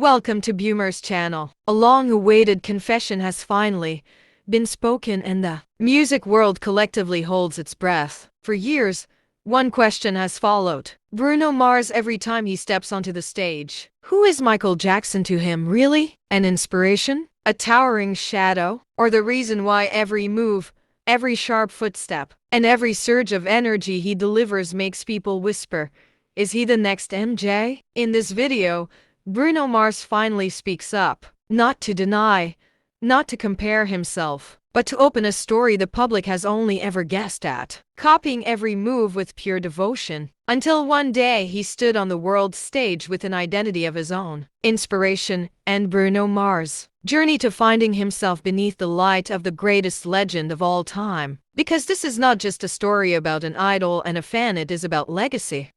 Welcome to Boomer's channel. A long-awaited confession has finally been spoken and the music world collectively holds its breath. For years, one question has followed Bruno Mars every time he steps onto the stage. Who is Michael Jackson to him, really? An inspiration? A towering shadow? Or the reason why every move, every sharp footstep, and every surge of energy he delivers makes people whisper, is he the next MJ? In this video, Bruno Mars finally speaks up, not to deny, not to compare himself, but to open a story the public has only ever guessed at, copying every move with pure devotion, until one day he stood on the world stage with an identity of his own. Inspiration and Bruno Mars' journey to finding himself beneath the light of the greatest legend of all time. Because this is not just a story about an idol and a fan, it is about legacy.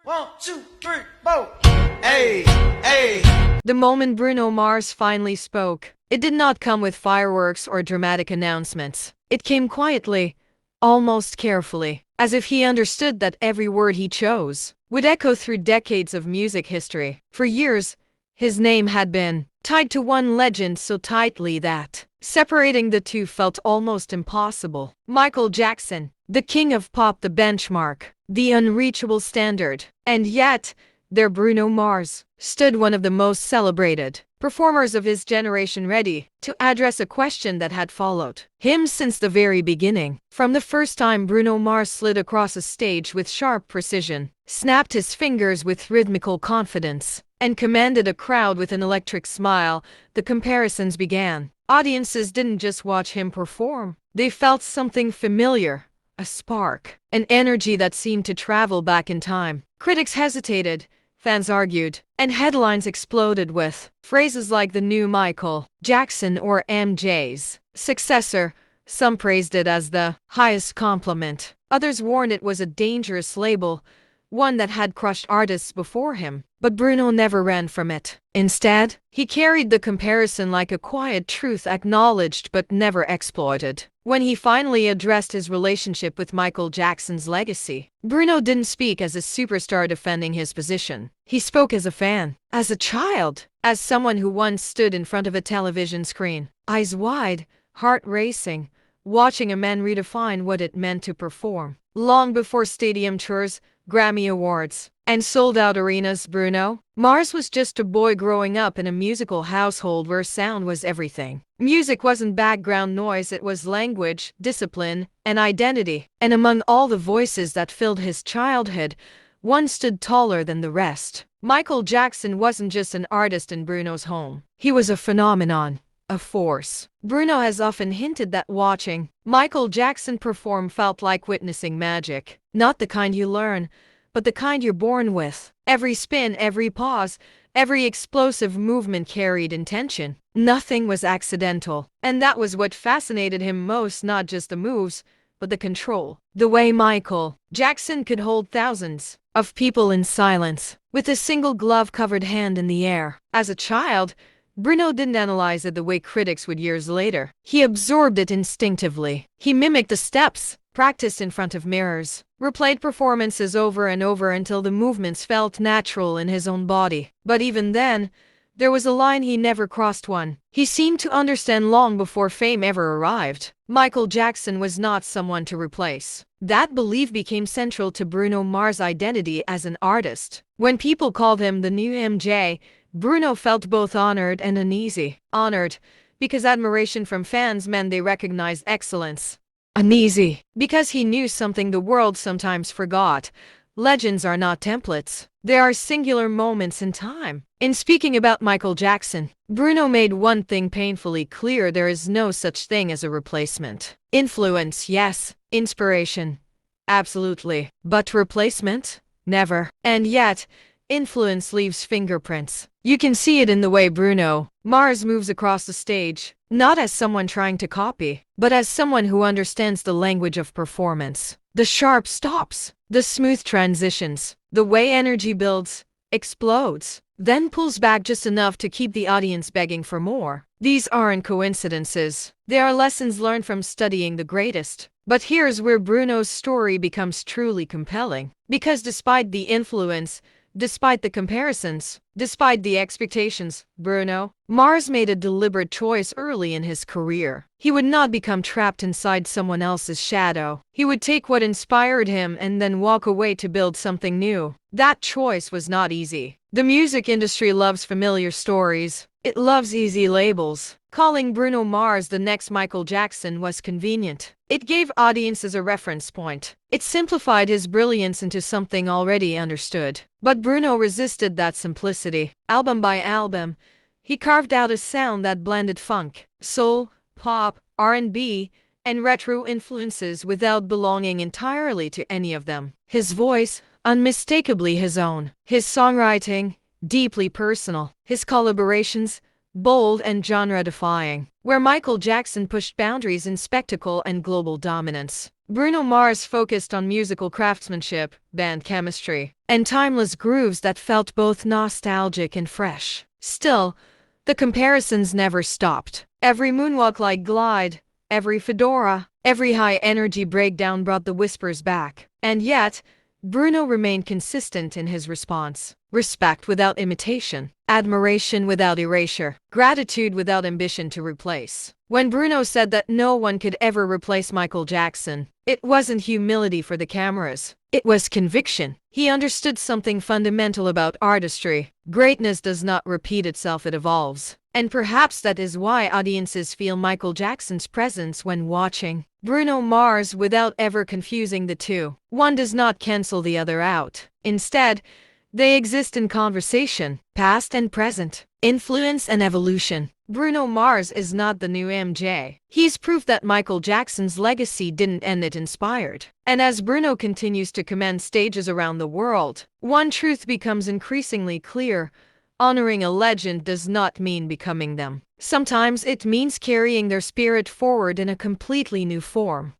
1, 2, 3, 4. Hey, hey. The moment Bruno Mars finally spoke, it did not come with fireworks or dramatic announcements. It came quietly, almost carefully, as if he understood that every word he chose would echo through decades of music history. For years, his name had been tied to one legend so tightly that separating the two felt almost impossible. Michael Jackson, the king of pop, the benchmark, the unreachable standard. And yet, there Bruno Mars stood, one of the most celebrated performers of his generation, ready to address a question that had followed him since the very beginning. From the first time Bruno Mars slid across a stage with sharp precision, snapped his fingers with rhythmical confidence, and commanded a crowd with an electric smile, the comparisons began. Audiences didn't just watch him perform, they felt something familiar, a spark, an energy that seemed to travel back in time. Critics hesitated, fans argued, and headlines exploded with phrases like the new Michael Jackson or MJ's successor. Some praised it as the highest compliment. Others warned it was a dangerous label, one that had crushed artists before him. But Bruno never ran from it. Instead, he carried the comparison like a quiet truth, acknowledged but never exploited. When he finally addressed his relationship with Michael Jackson's legacy, Bruno didn't speak as a superstar defending his position. He spoke as a fan, as a child, as someone who once stood in front of a television screen, eyes wide, heart racing, watching a man redefine what it meant to perform. Long before stadium tours, Grammy Awards, and sold-out arenas, Bruno Mars was just a boy growing up in a musical household where sound was everything. Music wasn't background noise, it was language, discipline, and identity. And among all the voices that filled his childhood, one stood taller than the rest. Michael Jackson wasn't just an artist in Bruno's home. He was a phenomenon, a force. Bruno has often hinted that watching Michael Jackson perform felt like witnessing magic. Not the kind you learn, but the kind you're born with. Every spin, every pause, every explosive movement carried intention. Nothing was accidental. And that was what fascinated him most, not just the moves, but the control. The way Michael Jackson could hold thousands of people in silence, with a single glove-covered hand in the air. As a child, Bruno didn't analyze it the way critics would years later. He absorbed it instinctively. He mimicked the steps, practiced in front of mirrors, replayed performances over and over until the movements felt natural in his own body. But even then, there was a line he never crossed, one he seemed to understand long before fame ever arrived. Michael Jackson was not someone to replace. That belief became central to Bruno Mars' identity as an artist. When people called him the new MJ, Bruno felt both honored and uneasy. Honored, because admiration from fans meant they recognized excellence. Uneasy, because he knew something the world sometimes forgot. Legends are not templates. They are singular moments in time. In speaking about Michael Jackson, Bruno made one thing painfully clear: there is no such thing as a replacement. Influence, yes. Inspiration, absolutely. But replacement? Never. And yet, influence leaves fingerprints. You can see it in the way Bruno Mars moves across the stage, not as someone trying to copy, but as someone who understands the language of performance. The sharp stops, the smooth transitions, the way energy builds, explodes, then pulls back just enough to keep the audience begging for more. These aren't coincidences. They are lessons learned from studying the greatest. But here's where Bruno's story becomes truly compelling. Because despite the influence, Despite the comparisons, despite the expectations, Bruno Mars made a deliberate choice early in his career. He would not become trapped inside someone else's shadow. He would take what inspired him and then walk away to build something new. That choice was not easy. The music industry loves familiar stories. It loves easy labels. Calling Bruno Mars the next Michael Jackson was convenient. It gave audiences a reference point. It simplified his brilliance into something already understood. But Bruno resisted that simplicity. Album by album, he carved out a sound that blended funk, soul, pop, R&B, and retro influences without belonging entirely to any of them. His voice, unmistakably his own. His songwriting, deeply personal. His collaborations, bold and genre-defying. Where Michael Jackson pushed boundaries in spectacle and global dominance, Bruno Mars focused on musical craftsmanship, band chemistry, and timeless grooves that felt both nostalgic and fresh. Still, the comparisons never stopped. Every moonwalk-like glide, every fedora, every high-energy breakdown brought the whispers back. And yet, Bruno remained consistent in his response. Respect without imitation, admiration without erasure, gratitude without ambition to replace. When Bruno said that no one could ever replace Michael Jackson, it wasn't humility for the cameras. It was conviction. He understood something fundamental about artistry. Greatness does not repeat itself, it evolves. And perhaps that is why audiences feel Michael Jackson's presence when watching Bruno Mars without ever confusing the two. One does not cancel the other out. Instead, they exist in conversation, past and present, influence and evolution. Bruno Mars is not the new MJ. He's proof that Michael Jackson's legacy didn't end it inspired. And as Bruno continues to command stages around the world, one truth becomes increasingly clear. Honoring a legend does not mean becoming them. Sometimes it means carrying their spirit forward in a completely new form.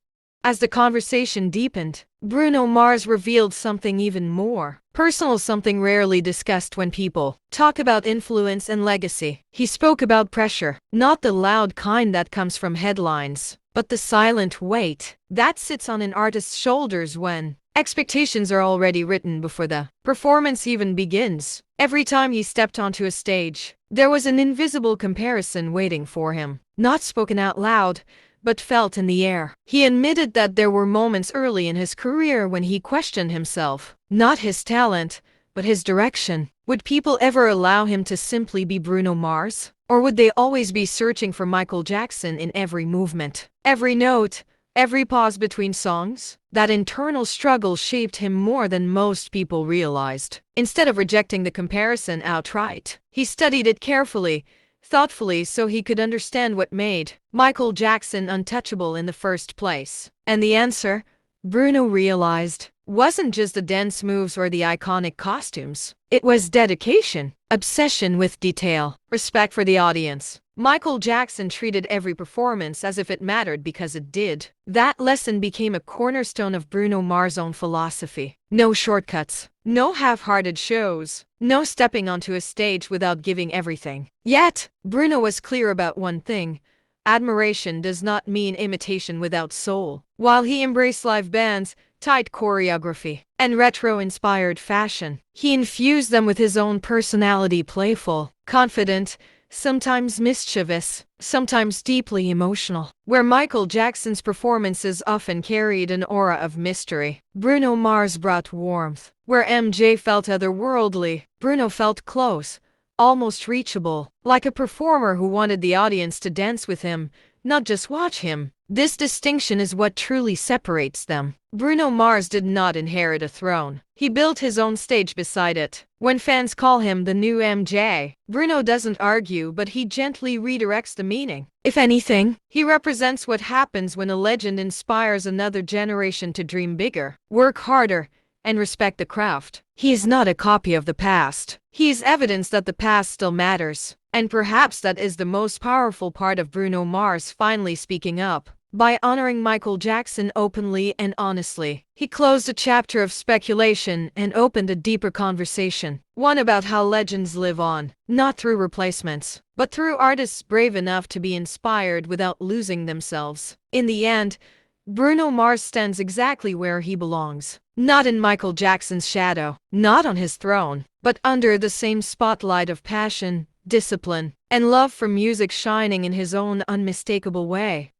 As the conversation deepened, Bruno Mars revealed something even more personal, something rarely discussed when people talk about influence and legacy. He spoke about pressure, not the loud kind that comes from headlines, but the silent weight that sits on an artist's shoulders when expectations are already written before the performance even begins. Every time he stepped onto a stage, there was an invisible comparison waiting for him, not spoken out loud, but felt in the air. He admitted that there were moments early in his career when he questioned himself, not his talent, but his direction. Would people ever allow him to simply be Bruno Mars? Or would they always be searching for Michael Jackson in every movement, every note, every pause between songs? That internal struggle shaped him more than most people realized. Instead of rejecting the comparison outright, he studied it carefully, thoughtfully, so he could understand what made Michael Jackson untouchable in the first place. And the answer, Bruno realized, wasn't just the dance moves or the iconic costumes. It was dedication, obsession with detail, respect for the audience. Michael Jackson treated every performance as if it mattered because it did. That lesson became a cornerstone of Bruno Mars' own philosophy. No shortcuts, no half-hearted shows, no stepping onto a stage without giving everything. Yet, Bruno was clear about one thing. Admiration does not mean imitation without soul. While he embraced live bands, tight choreography, and retro-inspired fashion, he infused them with his own personality, playful, confident, sometimes mischievous, sometimes deeply emotional. Where Michael Jackson's performances often carried an aura of mystery, Bruno Mars brought warmth. Where MJ felt otherworldly, Bruno felt close, almost reachable, like a performer who wanted the audience to dance with him, not just watch him. This distinction is what truly separates them. Bruno Mars did not inherit a throne. He built his own stage beside it. When fans call him the new MJ, Bruno doesn't argue, but he gently redirects the meaning. If anything, he represents what happens when a legend inspires another generation to dream bigger, work harder, and respect the craft. He is not a copy of the past. He is evidence that the past still matters. And perhaps that is the most powerful part of Bruno Mars finally speaking up. By honoring Michael Jackson openly and honestly, he closed a chapter of speculation and opened a deeper conversation. One about how legends live on, not through replacements, but through artists brave enough to be inspired without losing themselves. In the end, Bruno Mars stands exactly where he belongs. Not in Michael Jackson's shadow, not on his throne, but under the same spotlight of passion, discipline, and love for music shining in his own unmistakable way.